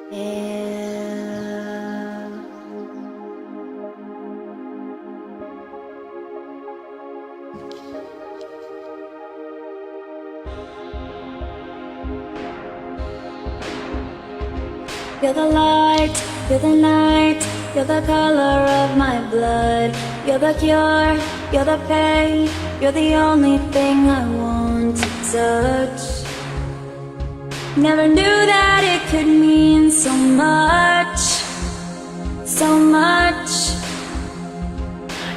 You're the light, you're the night, you're the color of my blood. You're the cure, you're the pain, you're the only thing I want to touch. Never knew that it could mean so much, so much.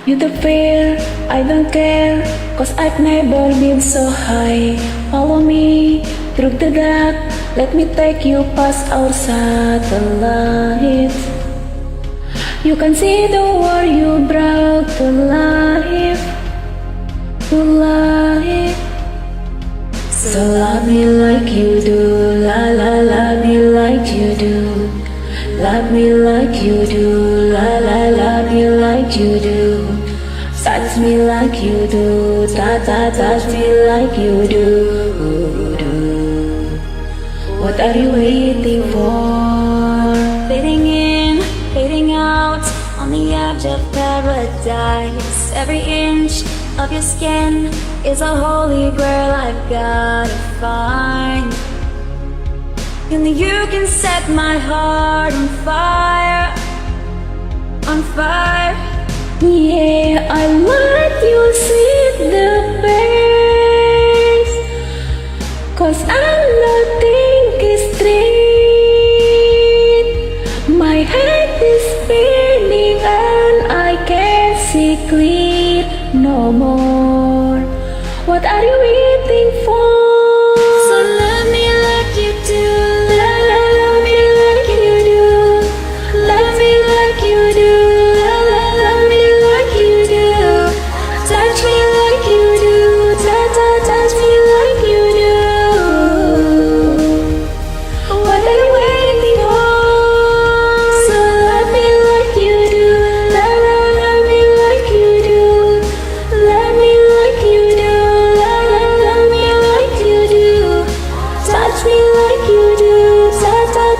You're the fear, I don't care, 'cause I've never been so high. Follow me through the dark, let me take you past our satellite. You can see the world you brought to life, to life. So love me like you do, la la, love me like you do. Love me like you do, la la, love me like you do. Touch me like you do, ta ta, touch me like you do. What are you waiting for? Fading in, fading out, on the edge of paradise. Every inch of your skin is a holy grail I've gotta find. Only you can set my heart on fire, on fire. Yeah, I let you see the best, 'cause I'm not thinking straight. My head is spinning and I can't see clear no more. What are you waiting for? So love me like you do, Love me like you do. Love me like you do. Love me like you do. Touch me like you do. Touch me like you do. What are you waiting for? So love me like you do. Love me like you do. Love me like you do. Love me like you do. Touch me like you do.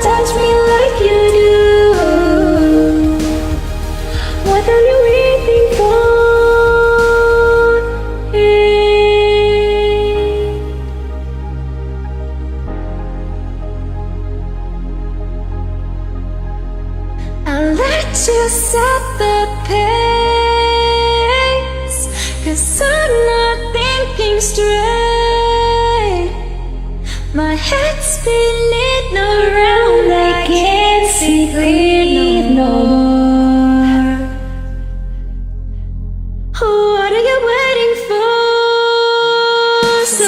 Touch me like you do. What are you waiting for? Hey. I'll let you set the pace, 'cause I'm not thinking straight. My head's spinning around, I can't see clear no more. What are you waiting for? So